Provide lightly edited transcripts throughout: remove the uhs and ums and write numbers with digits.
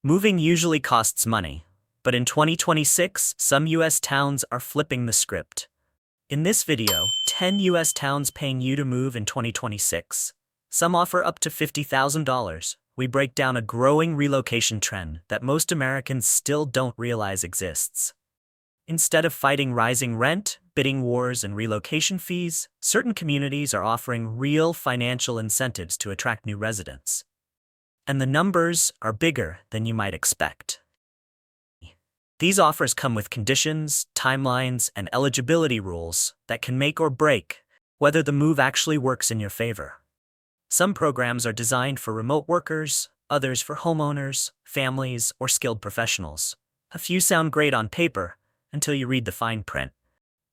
Moving usually costs money, but in 2026, some US towns are flipping the script. In this video, 10 US towns paying you to move in 2026. Some offer up to $50,000. We break down a growing relocation trend that most Americans still don't realize exists. Instead of fighting rising rent, bidding wars, and relocation fees, certain communities are offering real financial incentives to attract new residents. And the numbers are bigger than you might expect. These offers come with conditions, timelines, and eligibility rules that can make or break whether the move actually works in your favor. Some programs are designed for remote workers, others for homeowners, families, or skilled professionals. A few sound great on paper until you read the fine print.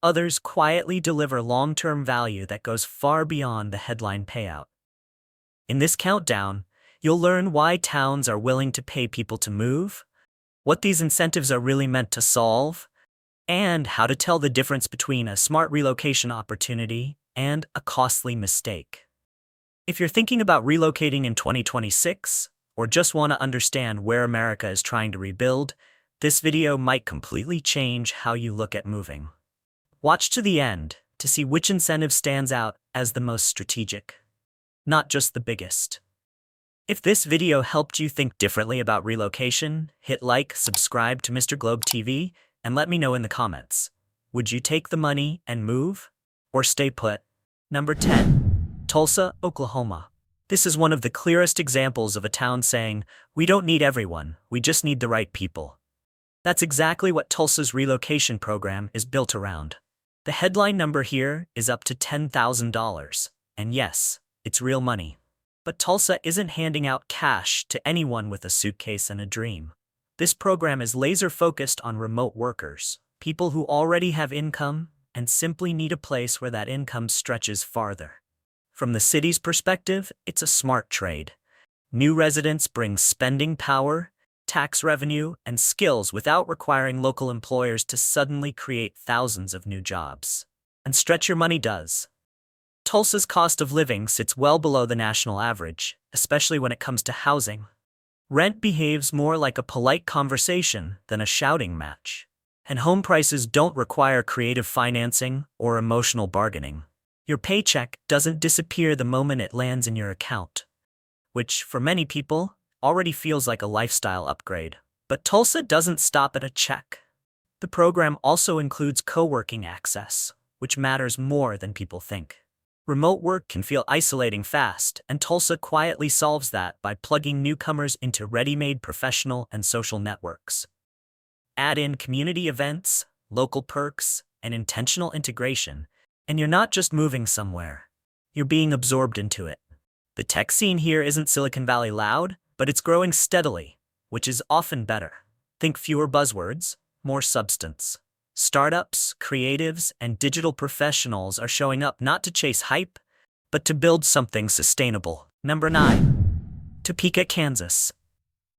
Others quietly deliver long-term value that goes far beyond the headline payout. In this countdown, you'll learn why towns are willing to pay people to move, what these incentives are really meant to solve, and how to tell the difference between a smart relocation opportunity and a costly mistake. If you're thinking about relocating in 2026, or just want to understand where America is trying to rebuild, this video might completely change how you look at moving. Watch to the end to see which incentive stands out as the most strategic, not just the biggest. If this video helped you think differently about relocation, hit like, subscribe to Mr. Globe TV, and let me know in the comments. Would you take the money and move, or stay put? Number 10. Tulsa, Oklahoma. This is one of the clearest examples of a town saying, "We don't need everyone, we just need the right people." That's exactly what Tulsa's relocation program is built around. The headline number here is up to $10,000, and yes, it's real money. But Tulsa isn't handing out cash to anyone with a suitcase and a dream. This program is laser-focused on remote workers, people who already have income and simply need a place where that income stretches farther. From the city's perspective, it's a smart trade. New residents bring spending power, tax revenue, and skills without requiring local employers to suddenly create thousands of new jobs. And Stretch Your Money does. Tulsa's cost of living sits well below the national average, especially when it comes to housing. Rent behaves more like a polite conversation than a shouting match. And home prices don't require creative financing or emotional bargaining. Your paycheck doesn't disappear the moment it lands in your account, which, for many people, already feels like a lifestyle upgrade. But Tulsa doesn't stop at a check. The program also includes co-working access, which matters more than people think. Remote work can feel isolating fast, and Tulsa quietly solves that by plugging newcomers into ready-made professional and social networks. Add in community events, local perks, and intentional integration, and you're not just moving somewhere. You're being absorbed into it. The tech scene here isn't Silicon Valley loud, but it's growing steadily, which is often better. Think fewer buzzwords, more substance. Startups, creatives, and digital professionals are showing up not to chase hype, but to build something sustainable. Number 9. Topeka, Kansas.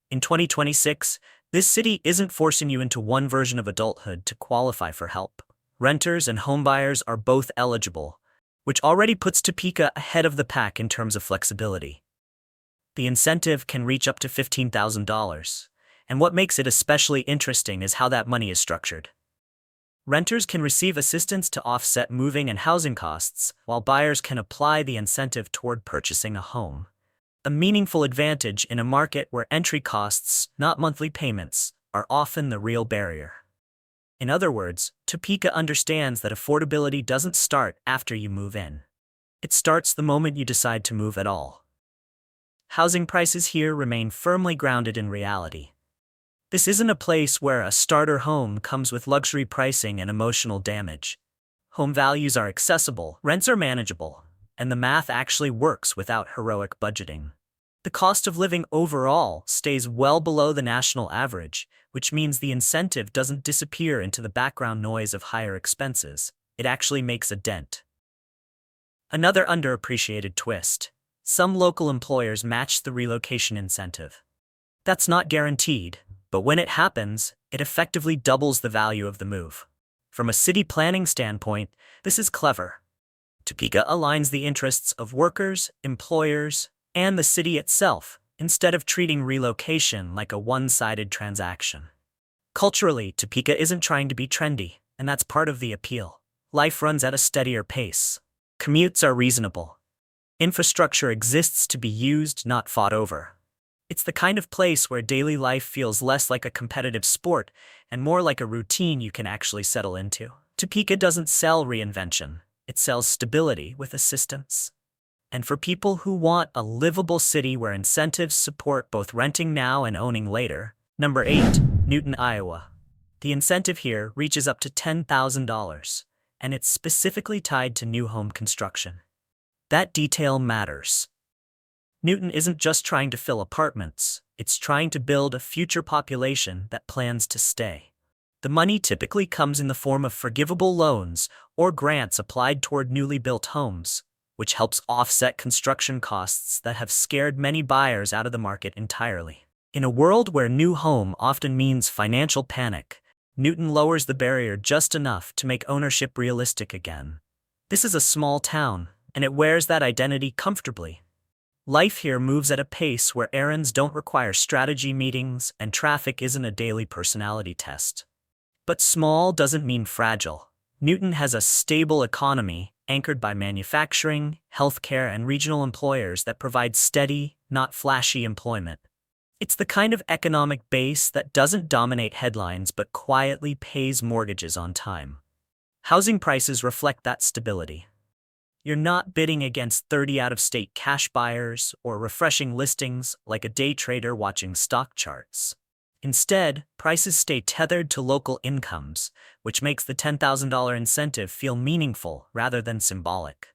In 2026, this city isn't forcing you into one version of adulthood to qualify for help. Renters and homebuyers are both eligible, which already puts Topeka ahead of the pack in terms of flexibility. The incentive can reach up to $15,000, and what makes it especially interesting is how that money is structured. Renters can receive assistance to offset moving and housing costs, while buyers can apply the incentive toward purchasing a home. A meaningful advantage in a market where entry costs, not monthly payments, are often the real barrier. In other words, Topeka understands that affordability doesn't start after you move in. It starts the moment you decide to move at all. Housing prices here remain firmly grounded in reality. This isn't a place where a starter home comes with luxury pricing and emotional damage. Home values are accessible, rents are manageable, and the math actually works without heroic budgeting. The cost of living overall stays well below the national average, which means the incentive doesn't disappear into the background noise of higher expenses. It actually makes a dent. Another underappreciated twist: some local employers match the relocation incentive. That's not guaranteed, but when it happens, it effectively doubles the value of the move. From a city planning standpoint, this is clever. Topeka aligns the interests of workers, employers, and the city itself, instead of treating relocation like a one-sided transaction. Culturally, Topeka isn't trying to be trendy, and that's part of the appeal. Life runs at a steadier pace. Commutes are reasonable. Infrastructure exists to be used, not fought over. It's the kind of place where daily life feels less like a competitive sport and more like a routine you can actually settle into. Topeka doesn't sell reinvention. It sells stability with assistance. And for people who want a livable city where incentives support both renting now and owning later, number 8, Newton, Iowa. The incentive here reaches up to $10,000, and it's specifically tied to new home construction. That detail matters. Newton isn't just trying to fill apartments, it's trying to build a future population that plans to stay. The money typically comes in the form of forgivable loans or grants applied toward newly built homes, which helps offset construction costs that have scared many buyers out of the market entirely. In a world where new home often means financial panic, Newton lowers the barrier just enough to make ownership realistic again. This is a small town, and it wears that identity comfortably. Life here moves at a pace where errands don't require strategy meetings and traffic isn't a daily personality test. But small doesn't mean fragile. Newton has a stable economy anchored by manufacturing, healthcare, and regional employers that provide steady, not flashy employment. It's the kind of economic base that doesn't dominate headlines but quietly pays mortgages on time. Housing prices reflect that stability. You're not bidding against 30 out-of-state cash buyers or refreshing listings like a day trader watching stock charts. Instead, prices stay tethered to local incomes, which makes the $10,000 incentive feel meaningful rather than symbolic.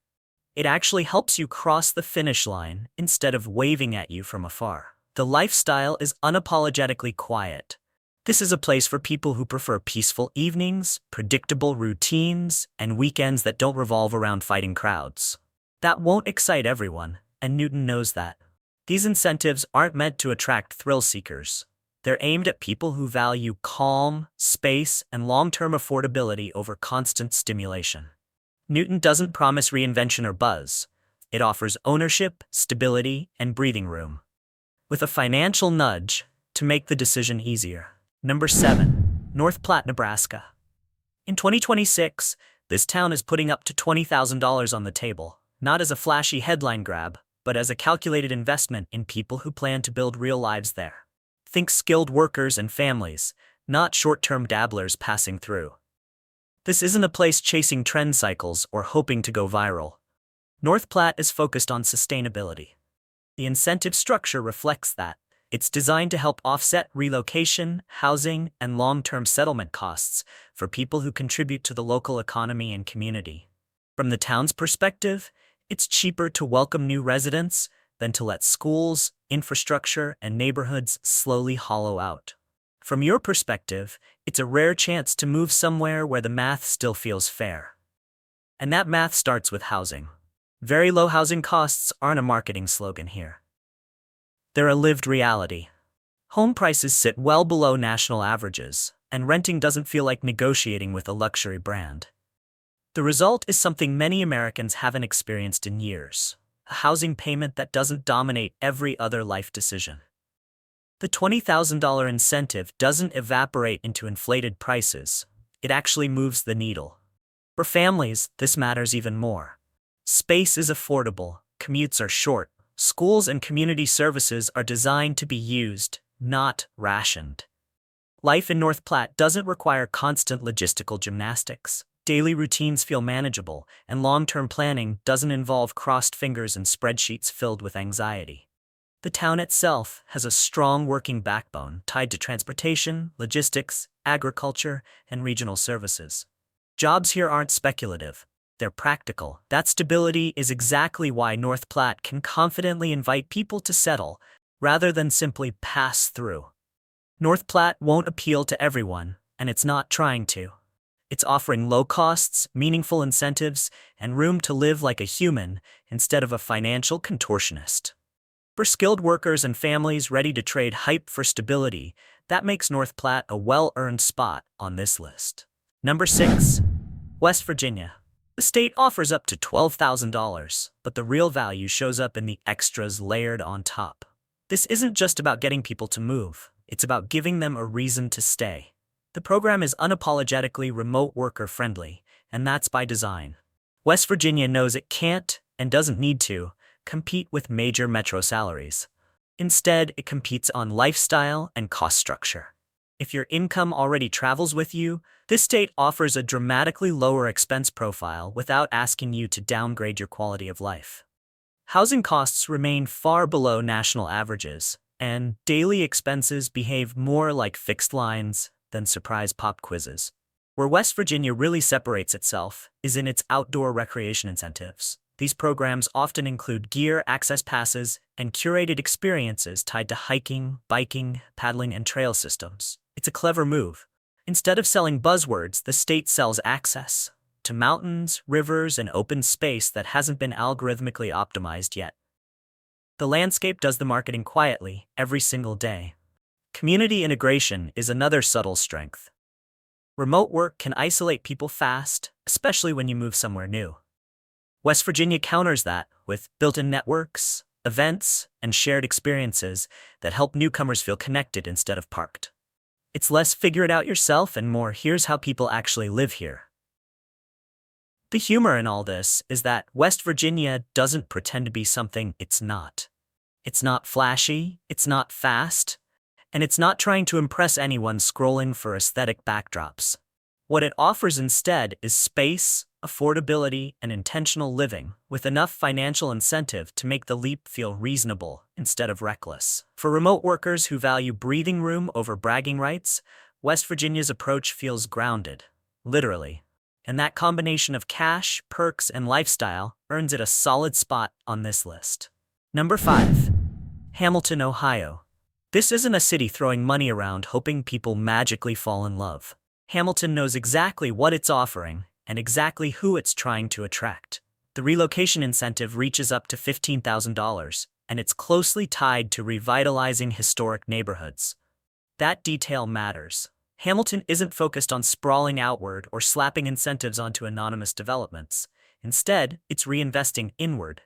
It actually helps you cross the finish line instead of waving at you from afar. The lifestyle is unapologetically quiet. This is a place for people who prefer peaceful evenings, predictable routines, and weekends that don't revolve around fighting crowds. That won't excite everyone, and Newton knows that. These incentives aren't meant to attract thrill seekers. They're aimed at people who value calm, space, and long-term affordability over constant stimulation. Newton doesn't promise reinvention or buzz. It offers ownership, stability, and breathing room, with a financial nudge to make the decision easier. Number 7, North Platte, Nebraska. In 2026, this town is putting up to $20,000 on the table, not as a flashy headline grab, but as a calculated investment in people who plan to build real lives there. Think skilled workers and families, not short-term dabblers passing through. This isn't a place chasing trend cycles or hoping to go viral. North Platte is focused on sustainability. The incentive structure reflects that. It's designed to help offset relocation, housing, and long-term settlement costs for people who contribute to the local economy and community. From the town's perspective, it's cheaper to welcome new residents than to let schools, infrastructure, and neighborhoods slowly hollow out. From your perspective, it's a rare chance to move somewhere where the math still feels fair. And that math starts with housing. Very low housing costs aren't a marketing slogan here. They're a lived reality. Home prices sit well below national averages, and renting doesn't feel like negotiating with a luxury brand. The result is something many Americans haven't experienced in years: a housing payment that doesn't dominate every other life decision. The $20,000 incentive doesn't evaporate into inflated prices. It actually moves the needle. For families, this matters even more. Space is affordable, commutes are short, schools and community services are designed to be used, not rationed. Life in North Platte doesn't require constant logistical gymnastics. Daily routines feel manageable, and long-term planning doesn't involve crossed fingers and spreadsheets filled with anxiety. The town itself has a strong working backbone tied to transportation, logistics, agriculture, and regional services. Jobs here aren't speculative. They're practical. That stability is exactly why North Platte can confidently invite people to settle, rather than simply pass through. North Platte won't appeal to everyone, and it's not trying to. It's offering low costs, meaningful incentives, and room to live like a human instead of a financial contortionist. For skilled workers and families ready to trade hype for stability, that makes North Platte a well-earned spot on this list. Number 6, West Virginia. The state offers up to $12,000, but the real value shows up in the extras layered on top. This isn't just about getting people to move, it's about giving them a reason to stay. The program is unapologetically remote worker friendly, and that's by design. West Virginia knows it can't, and doesn't need to, compete with major metro salaries. Instead, it competes on lifestyle and cost structure. If your income already travels with you, this state offers a dramatically lower expense profile without asking you to downgrade your quality of life. Housing costs remain far below national averages, and daily expenses behave more like fixed lines than surprise pop quizzes. Where West Virginia really separates itself is in its outdoor recreation incentives. These programs often include gear access passes and curated experiences tied to hiking, biking, paddling, and trail systems. It's a clever move. Instead of selling buzzwords, the state sells access to mountains, rivers, and open space that hasn't been algorithmically optimized yet. The landscape does the marketing quietly, every single day. Community integration is another subtle strength. Remote work can isolate people fast, especially when you move somewhere new. West Virginia counters that with built-in networks, events, and shared experiences that help newcomers feel connected instead of parked. It's less figure it out yourself and more here's how people actually live here. The humor in all this is that West Virginia doesn't pretend to be something it's not. It's not flashy, it's not fast, and it's not trying to impress anyone scrolling for aesthetic backdrops. What it offers instead is space, affordability, and intentional living, with enough financial incentive to make the leap feel reasonable instead of reckless. For remote workers who value breathing room over bragging rights, West Virginia's approach feels grounded, literally. And that combination of cash, perks, and lifestyle earns it a solid spot on this list. Number 5. Hamilton, Ohio. This isn't a city throwing money around hoping people magically fall in love. Hamilton knows exactly what it's offering and exactly who it's trying to attract. The relocation incentive reaches up to $15,000, and it's closely tied to revitalizing historic neighborhoods. That detail matters. Hamilton isn't focused on sprawling outward or slapping incentives onto anonymous developments. Instead, it's reinvesting inward,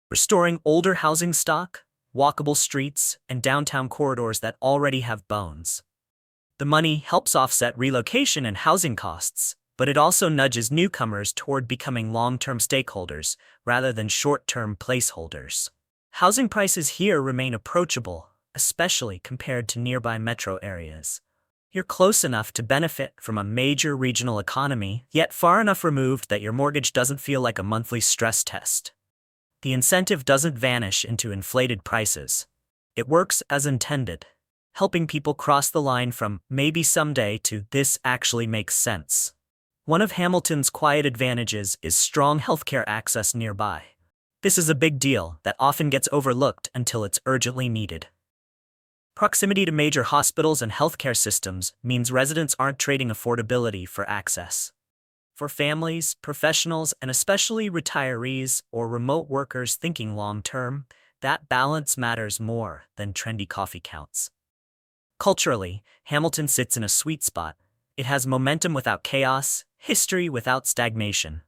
restoring older housing stock, walkable streets, and downtown corridors that already have bones. The money helps offset relocation and housing costs, but it also nudges newcomers toward becoming long-term stakeholders rather than short-term placeholders. Housing prices here remain approachable, especially compared to nearby metro areas. You're close enough to benefit from a major regional economy, yet far enough removed that your mortgage doesn't feel like a monthly stress test. The incentive doesn't vanish into inflated prices. It works as intended, helping people cross the line from maybe someday to this actually makes sense. One of Hamilton's quiet advantages is strong healthcare access nearby. This is a big deal that often gets overlooked until it's urgently needed. Proximity to major hospitals and healthcare systems means residents aren't trading affordability for access. For families, professionals, and especially retirees or remote workers thinking long-term, that balance matters more than trendy coffee counts. Culturally, Hamilton sits in a sweet spot. It has momentum without chaos, history without stagnation.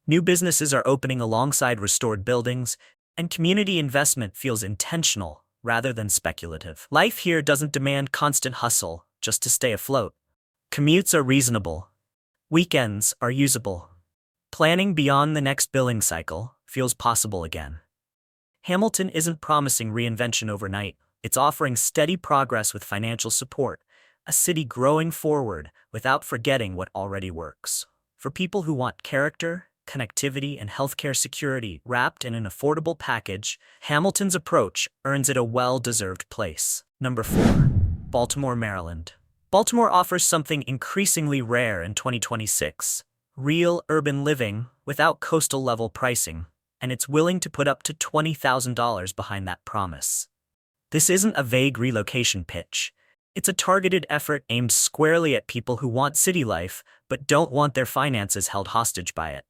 New businesses are opening alongside restored buildings, and community investment feels intentional rather than speculative. Life here doesn't demand constant hustle just to stay afloat. Commutes are reasonable. Weekends are usable. Planning beyond the next billing cycle feels possible again. Hamilton isn't promising reinvention overnight. It's offering steady progress with financial support, a city growing forward without forgetting what already works. For people who want character, connectivity, and healthcare security wrapped in an affordable package, Hamilton's approach earns it a well-deserved place. Number 4. Baltimore, Maryland. Baltimore offers something increasingly rare in 2026, real urban living without coastal-level pricing, and it's willing to put up to $20,000 behind that promise. This isn't a vague relocation pitch. It's a targeted effort aimed squarely at people who want city life but don't want their finances held hostage by it.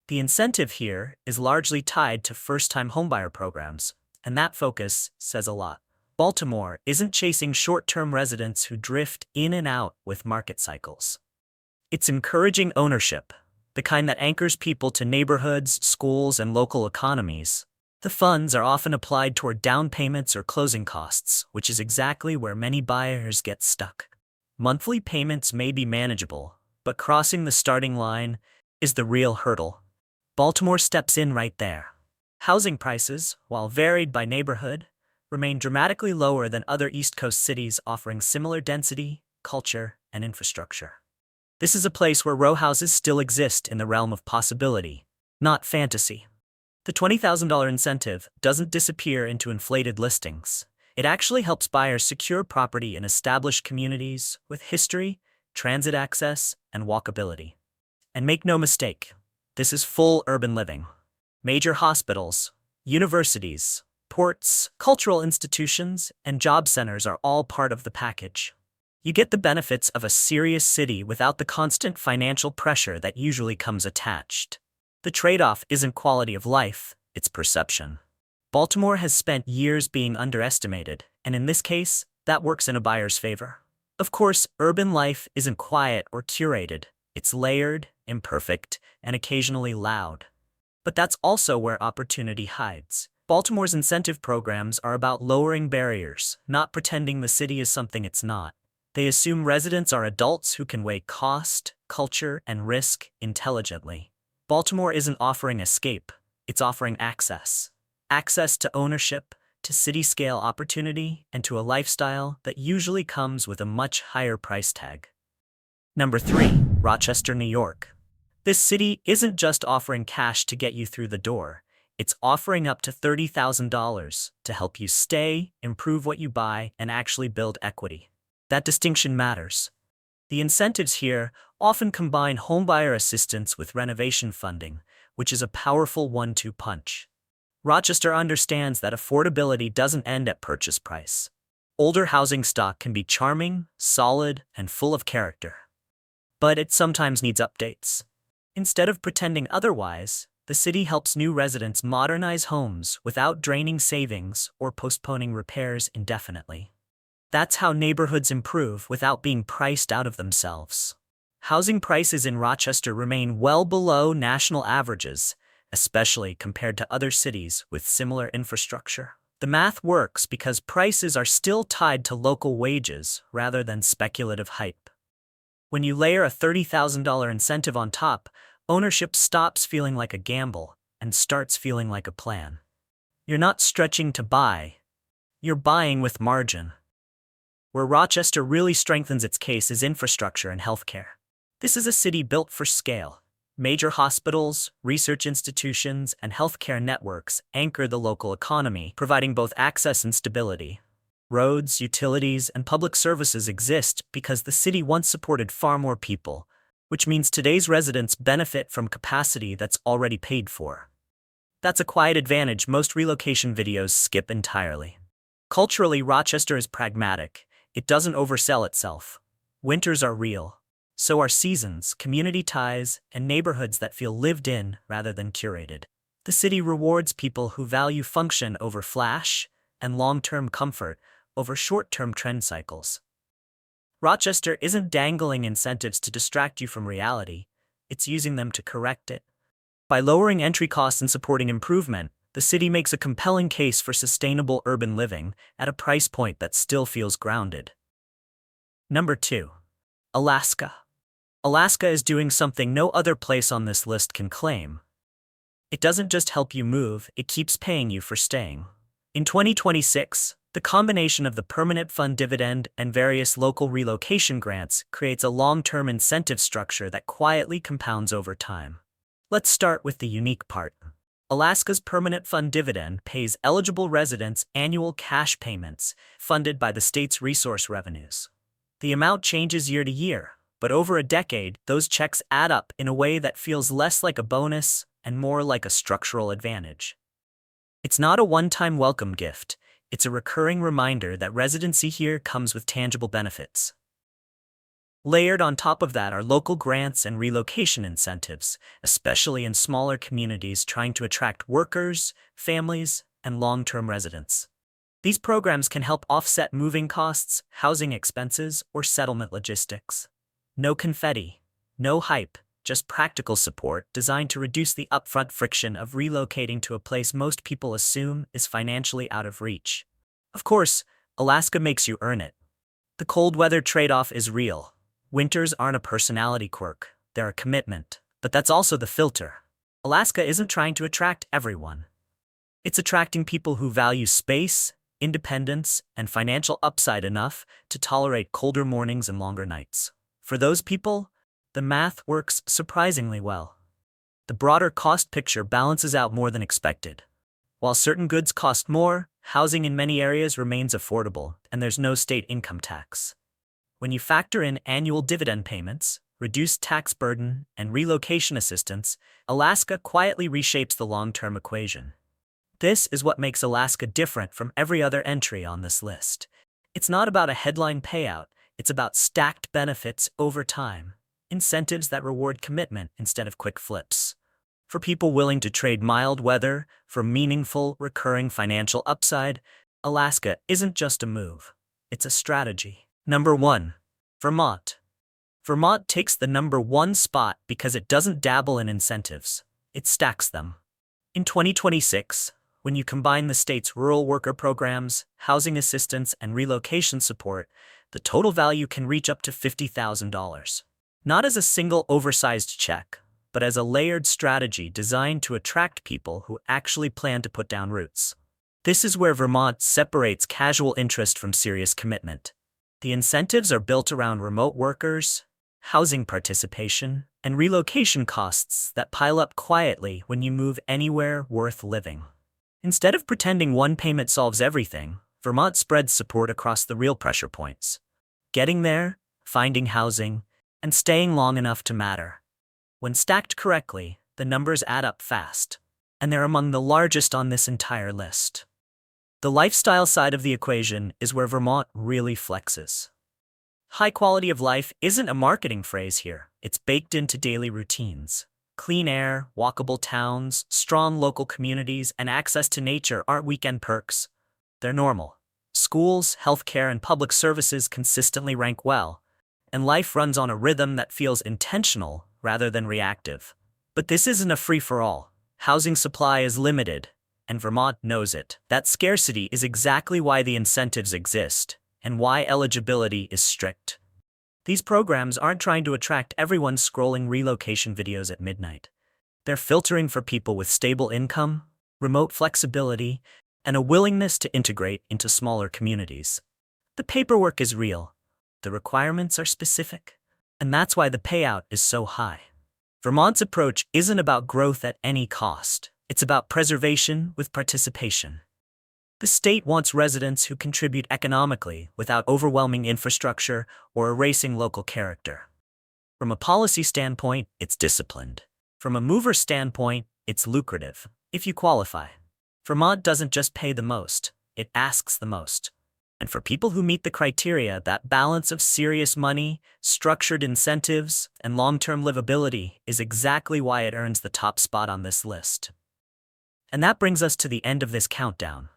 The incentive here is largely tied to first-time homebuyer programs, and that focus says a lot. Baltimore isn't chasing short-term residents who drift in and out with market cycles. It's encouraging ownership, the kind that anchors people to neighborhoods, schools, and local economies. The funds are often applied toward down payments or closing costs, which is exactly where many buyers get stuck. Monthly payments may be manageable, but crossing the starting line is the real hurdle. Baltimore steps in right there. Housing prices, while varied by neighborhood, remain dramatically lower than other East Coast cities offering similar density, culture, and infrastructure. This is a place where row houses still exist in the realm of possibility, not fantasy. The $20,000 incentive doesn't disappear into inflated listings. It actually helps buyers secure property in established communities with history, transit access, and walkability. And make no mistake, this is full urban living. Major hospitals, universities, ports, cultural institutions, and job centers are all part of the package. You get the benefits of a serious city without the constant financial pressure that usually comes attached. The trade-off isn't quality of life, it's perception. Baltimore has spent years being underestimated, and in this case, that works in a buyer's favor. Of course, urban life isn't quiet or curated. It's layered, imperfect, and occasionally loud. But that's also where opportunity hides. Baltimore's incentive programs are about lowering barriers, not pretending the city is something it's not. They assume residents are adults who can weigh cost, culture, and risk intelligently. Baltimore isn't offering escape, it's offering access. Access to ownership, to city-scale opportunity, and to a lifestyle that usually comes with a much higher price tag. Number 3, Rochester, New York. This city isn't just offering cash to get you through the door, it's offering up to $30,000 to help you stay, improve what you buy, and actually build equity. That distinction matters. The incentives here often combine homebuyer assistance with renovation funding, which is a powerful one-two punch. Rochester understands that affordability doesn't end at purchase price. Older housing stock can be charming, solid, and full of character. But it sometimes needs updates. Instead of pretending otherwise, the city helps new residents modernize homes without draining savings or postponing repairs indefinitely. That's how neighborhoods improve without being priced out of themselves. Housing prices in Rochester remain well below national averages, especially compared to other cities with similar infrastructure. The math works because prices are still tied to local wages rather than speculative hype. When you layer a $30,000 incentive on top, ownership stops feeling like a gamble and starts feeling like a plan. You're not stretching to buy, you're buying with margin. Where Rochester really strengthens its case is infrastructure and healthcare. This is a city built for scale. Major hospitals, research institutions, and healthcare networks anchor the local economy, providing both access and stability. Roads, utilities, and public services exist because the city once supported far more people, which means today's residents benefit from capacity that's already paid for. That's a quiet advantage most relocation videos skip entirely. Culturally, Rochester is pragmatic. It doesn't oversell itself. Winters are real. So are seasons, community ties, and neighborhoods that feel lived in rather than curated. The city rewards people who value function over flash and long-term comfort over short-term trend cycles. Rochester isn't dangling incentives to distract you from reality, it's using them to correct it. By lowering entry costs and supporting improvement, the city makes a compelling case for sustainable urban living at a price point that still feels grounded. Number 2. Alaska. Alaska is doing something no other place on this list can claim. It doesn't just help you move, it keeps paying you for staying. In 2026, the combination of the permanent fund dividend and various local relocation grants creates a long-term incentive structure that quietly compounds over time. Let's start with the unique part. Alaska's permanent fund dividend pays eligible residents annual cash payments funded by the state's resource revenues. The amount changes year to year, but over a decade, those checks add up in a way that feels less like a bonus and more like a structural advantage. It's not a one-time welcome gift, it's a recurring reminder that residency here comes with tangible benefits. Layered on top of that are local grants and relocation incentives, especially in smaller communities trying to attract workers, families, and long-term residents. These programs can help offset moving costs, housing expenses, or settlement logistics. No confetti, no hype, just practical support designed to reduce the upfront friction of relocating to a place most people assume is financially out of reach. Of course, Alaska makes you earn it. The cold weather trade-off is real. Winters aren't a personality quirk, they're a commitment. But that's also the filter. Alaska isn't trying to attract everyone. It's attracting people who value space, independence, and financial upside enough to tolerate colder mornings and longer nights. For those people, the math works surprisingly well. The broader cost picture balances out more than expected. While certain goods cost more, housing in many areas remains affordable, and there's no state income tax. When you factor in annual dividend payments, reduced tax burden, and relocation assistance, Alaska quietly reshapes the long-term equation. This is what makes Alaska different from every other entry on this list. It's not about a headline payout, it's about stacked benefits over time, incentives that reward commitment instead of quick flips. For people willing to trade mild weather for meaningful, recurring financial upside, Alaska isn't just a move, it's a strategy. Number 1. Vermont. Vermont takes the number 1 spot because it doesn't dabble in incentives, it stacks them. In 2026, when you combine the state's rural worker programs, housing assistance, and relocation support, the total value can reach up to $50,000. Not as a single oversized check, but as a layered strategy designed to attract people who actually plan to put down roots. This is where Vermont separates casual interest from serious commitment. The incentives are built around remote workers, housing participation, and relocation costs that pile up quietly when you move anywhere worth living. Instead of pretending one payment solves everything, Vermont spreads support across the real pressure points: getting there, finding housing, and staying long enough to matter. When stacked correctly, the numbers add up fast, and they're among the largest on this entire list. The lifestyle side of the equation is where Vermont really flexes. High quality of life isn't a marketing phrase here, it's baked into daily routines. Clean air, walkable towns, strong local communities, and access to nature aren't weekend perks. They're normal. Schools, healthcare, and public services consistently rank well, and life runs on a rhythm that feels intentional rather than reactive. But this isn't a free-for-all. Housing supply is limited, and Vermont knows it. That scarcity is exactly why the incentives exist, and why eligibility is strict. These programs aren't trying to attract everyone scrolling relocation videos at midnight. They're filtering for people with stable income, remote flexibility, and a willingness to integrate into smaller communities. The paperwork is real, the requirements are specific, and that's why the payout is so high. Vermont's approach isn't about growth at any cost, it's about preservation with participation. The state wants residents who contribute economically without overwhelming infrastructure or erasing local character. From a policy standpoint, it's disciplined. From a mover standpoint, it's lucrative, if you qualify. Vermont doesn't just pay the most, it asks the most. And for people who meet the criteria, that balance of serious money, structured incentives, and long-term livability is exactly why it earns the top spot on this list. And that brings us to the end of this countdown.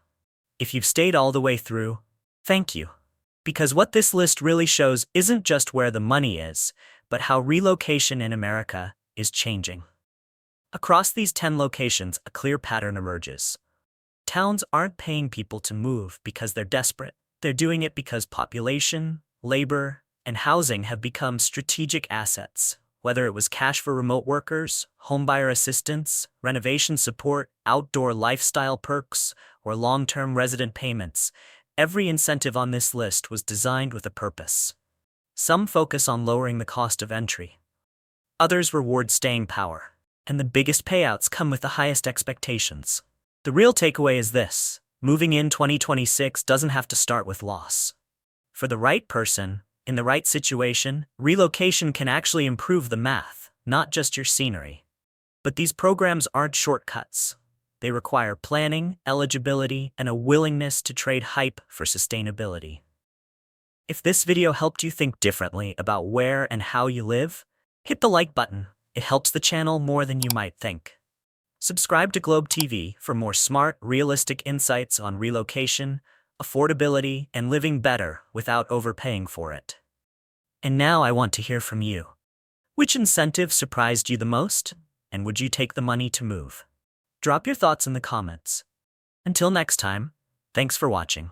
If you've stayed all the way through, thank you. Because what this list really shows isn't just where the money is, but how relocation in America is changing. Across these 10 locations, a clear pattern emerges. Towns aren't paying people to move because they're desperate. They're doing it because population, labor, and housing have become strategic assets. Whether it was cash for remote workers, homebuyer assistance, renovation support, outdoor lifestyle perks, or long-term resident payments, every incentive on this list was designed with a purpose. Some focus on lowering the cost of entry. Others reward staying power. And the biggest payouts come with the highest expectations. The real takeaway is this: moving in 2026 doesn't have to start with loss. For the right person, in the right situation, relocation can actually improve the math, not just your scenery. But these programs aren't shortcuts. They require planning, eligibility, and a willingness to trade hype for sustainability. If this video helped you think differently about where and how you live, hit the like button. It helps the channel more than you might think. Subscribe to Globe TV for more smart, realistic insights on relocation, affordability, and living better without overpaying for it. And now I want to hear from you. Which incentive surprised you the most? And would you take the money to move? Drop your thoughts in the comments. Until next time, thanks for watching.